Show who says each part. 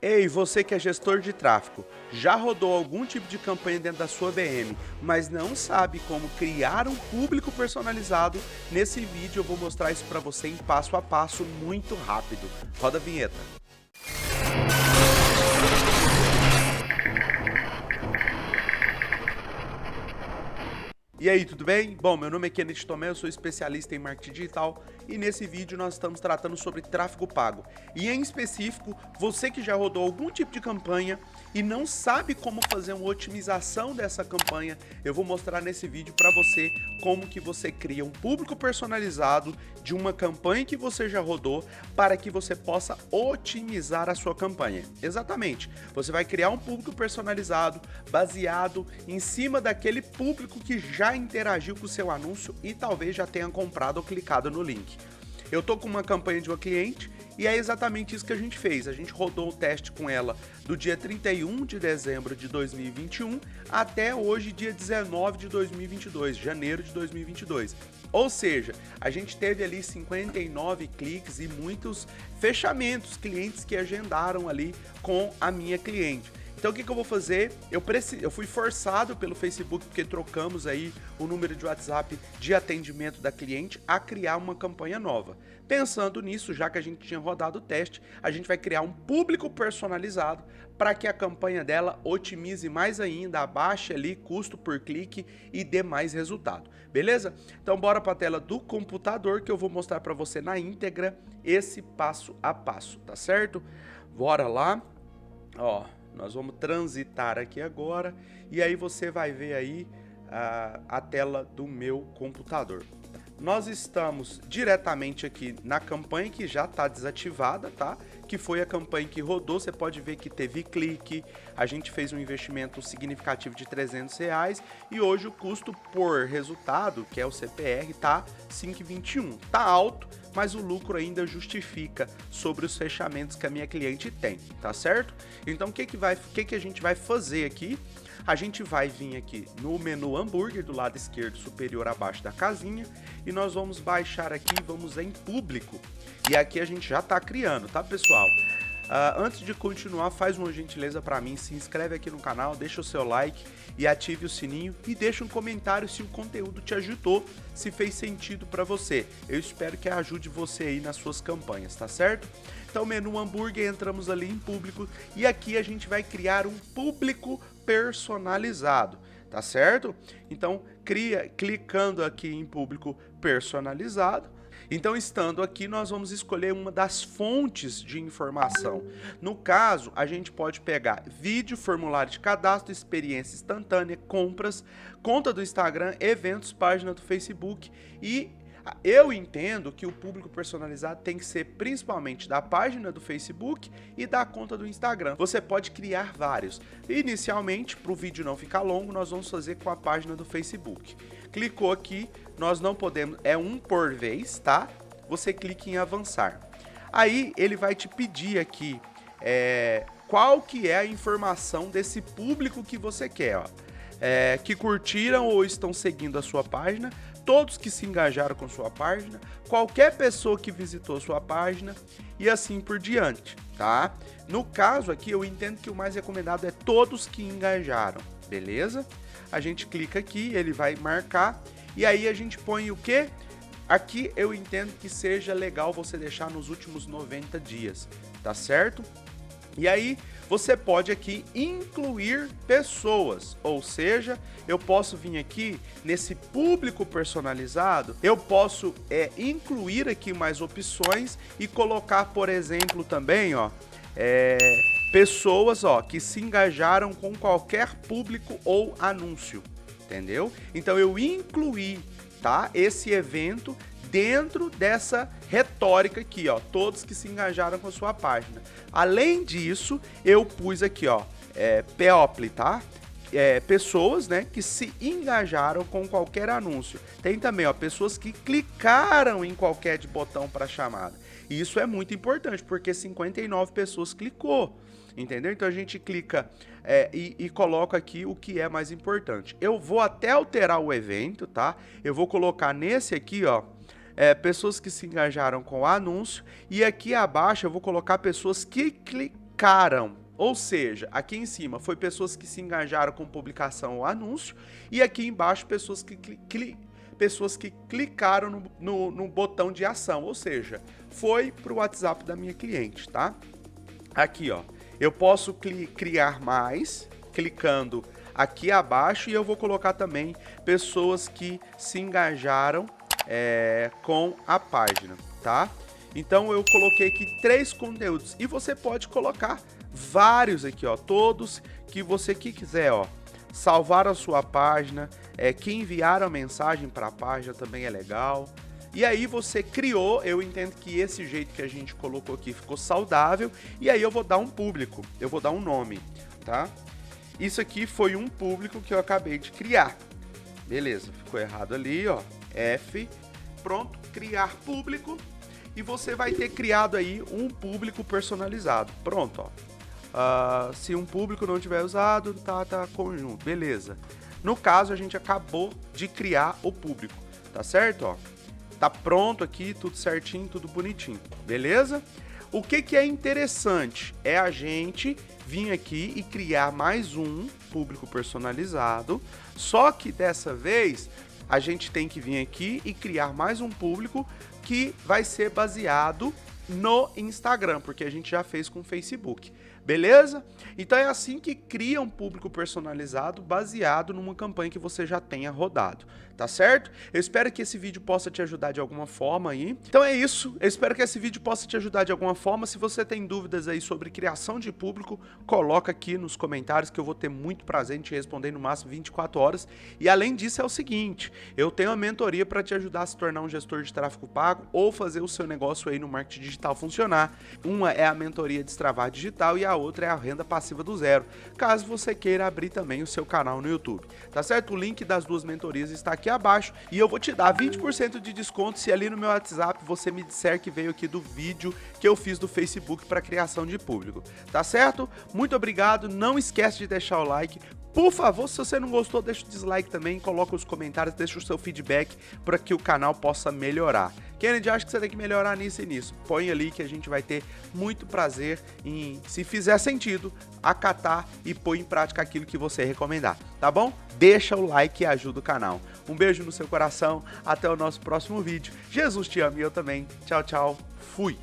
Speaker 1: Ei, você que é gestor de tráfego, já rodou algum tipo de campanha dentro da sua BM, mas não sabe como criar um público personalizado? Nesse vídeo eu vou mostrar isso para você em passo a passo muito rápido. Roda a vinheta. E aí, tudo bem? Bom, meu nome é Kenneth Tomé, eu sou especialista em marketing digital e nesse vídeo nós estamos tratando sobre tráfego pago. E em específico, você que já rodou algum tipo de campanha e não sabe como fazer uma otimização dessa campanha, eu vou mostrar nesse vídeo para você como que você cria um público personalizado de uma campanha que você já rodou para que você possa otimizar a sua campanha. Exatamente, você vai criar um público personalizado baseado em cima daquele público que já interagiu com o seu anúncio e talvez já tenha comprado ou clicado no link. Eu tô com uma campanha de uma cliente e é exatamente isso que a gente fez. A gente rodou o teste com ela do dia 31 de dezembro de 2021 até hoje, dia 19 de 2022, janeiro de 2022. Ou seja, a gente teve ali 59 cliques e muitos fechamentos, clientes que agendaram ali com a minha cliente. Então o que eu vou fazer? Eu fui forçado pelo Facebook, porque trocamos aí o número de WhatsApp de atendimento da cliente, a criar uma campanha nova. Pensando nisso, já que a gente tinha rodado o teste, a gente vai criar um público personalizado para que a campanha dela otimize mais ainda, abaixe ali custo por clique e dê mais resultado. Beleza? Então bora para a tela do computador que eu vou mostrar para você na íntegra esse passo a passo, tá certo? Bora lá. Ó, nós vamos transitar aqui agora e aí você vai ver aí a tela do meu computador. Nós estamos diretamente aqui na campanha que já está desativada, tá? Que foi a campanha que rodou, você pode ver que teve clique, a gente fez um investimento significativo de R$300 e hoje o custo por resultado, que é o CPR, tá 5,21. Tá alto, mas o lucro ainda justifica sobre os fechamentos que a minha cliente tem, tá certo? Então o que a gente vai fazer aqui? A gente vai vir aqui no menu hambúrguer do lado esquerdo superior abaixo da casinha e nós vamos baixar aqui, vamos em público e aqui a gente já está criando, tá pessoal? Antes de continuar, faz uma gentileza para mim, se inscreve aqui no canal, deixa o seu like e ative o sininho e deixa um comentário se o conteúdo te ajudou, se fez sentido para você. Eu espero que ajude você aí nas suas campanhas, tá certo? Então, menu hambúrguer, entramos ali em público e aqui a gente vai criar um público personalizado, tá certo? Então, clicando aqui em público personalizado. Então, estando aqui, nós vamos escolher uma das fontes de informação. No caso, a gente pode pegar vídeo, formulário de cadastro, experiência instantânea, compras, conta do Instagram, eventos, página do Facebook e eu entendo que o público personalizado tem que ser principalmente da página do Facebook e da conta do Instagram. Você pode criar vários. Inicialmente, para o vídeo não ficar longo, nós vamos fazer com a página do Facebook. Clicou aqui, nós não podemos, é um por vez, tá? Você clica em avançar. Aí ele vai te pedir aqui qual que é a informação desse público que você quer, ó. Que curtiram ou estão seguindo a sua página, todos que se engajaram com sua página, qualquer pessoa que visitou sua página e assim por diante, tá? No caso aqui, eu entendo que o mais recomendado é todos que engajaram, beleza? A gente clica aqui, ele vai marcar e aí a gente põe o quê? Aqui eu entendo que seja legal você deixar nos últimos 90 dias, tá certo? E aí, você pode aqui incluir pessoas, ou seja, eu posso vir aqui nesse público personalizado, eu posso incluir aqui mais opções e colocar, por exemplo, também, ó, pessoas, ó, que se engajaram com qualquer público ou anúncio, entendeu? Então eu incluí, tá, esse evento dentro dessa retórica aqui, ó, todos que se engajaram com a sua página. Além disso, eu pus aqui, ó, people, tá? Pessoas, né, que se engajaram com qualquer anúncio. Tem também, ó, pessoas que clicaram em qualquer botão para chamada. E isso é muito importante, porque 59 pessoas clicou, entendeu? Então a gente clica e coloca aqui o que é mais importante. Eu vou até alterar o evento, tá? Eu vou colocar nesse aqui, ó, pessoas que se engajaram com o anúncio e aqui abaixo eu vou colocar pessoas que clicaram. Ou seja, aqui em cima foi pessoas que se engajaram com publicação ou anúncio, e aqui embaixo pessoas que clicaram no botão de ação, ou seja, foi para o WhatsApp da minha cliente, tá? Aqui, ó, eu posso criar mais, clicando aqui abaixo, e eu vou colocar também pessoas que se engajaram com a página, tá? Então eu coloquei aqui 3 conteúdos, e você pode colocar vários aqui, ó, todos que você quiser, ó. Salvar a sua página, que enviaram a mensagem para a página também é legal. E aí você criou, eu entendo que esse jeito que a gente colocou aqui ficou saudável, e aí eu vou dar um público, eu vou dar um nome, tá? Isso aqui foi um público que eu acabei de criar. Beleza, ficou errado ali, ó, F, pronto, criar público, e você vai ter criado aí um público personalizado, pronto, ó. Se um público não tiver usado, tá conjunto, beleza. No caso, a gente acabou de criar o público, tá certo, ó? Tá pronto aqui, tudo certinho, tudo bonitinho, beleza? O que é interessante é a gente vir aqui e criar mais um público personalizado, só que dessa vez a gente tem que vir aqui e criar mais um público que vai ser baseado no Instagram, porque a gente já fez com o Facebook, beleza? Então é assim que cria um público personalizado baseado numa campanha que você já tenha rodado, tá certo? Eu espero que esse vídeo possa te ajudar de alguma forma aí. Então é isso, eu espero que esse vídeo possa te ajudar de alguma forma. Se você tem dúvidas aí sobre criação de público, coloca aqui nos comentários que eu vou ter muito prazer em te responder no máximo 24 horas. E além disso é o seguinte, eu tenho uma mentoria para te ajudar a se tornar um gestor de tráfego pago ou fazer o seu negócio aí no marketing digital funcionar. Uma é a mentoria Destravar Digital e a outra é a renda passiva do zero, caso você queira abrir também o seu canal no YouTube, tá certo? O link das duas mentorias está aqui abaixo e eu vou te dar 20% de desconto se ali no meu WhatsApp você me disser que veio aqui do vídeo que eu fiz do Facebook para criação de público, tá certo? Muito obrigado, não esquece de deixar o like. Por favor, se você não gostou, deixa o dislike também, coloca os comentários, deixa o seu feedback para que o canal possa melhorar. Kennedy, acho que você tem que melhorar nisso e nisso. Põe ali que a gente vai ter muito prazer em, se fizer sentido, acatar e pôr em prática aquilo que você recomendar, tá bom? Deixa o like e ajuda o canal. Um beijo no seu coração, até o nosso próximo vídeo. Jesus te ama e eu também. Tchau, tchau. Fui!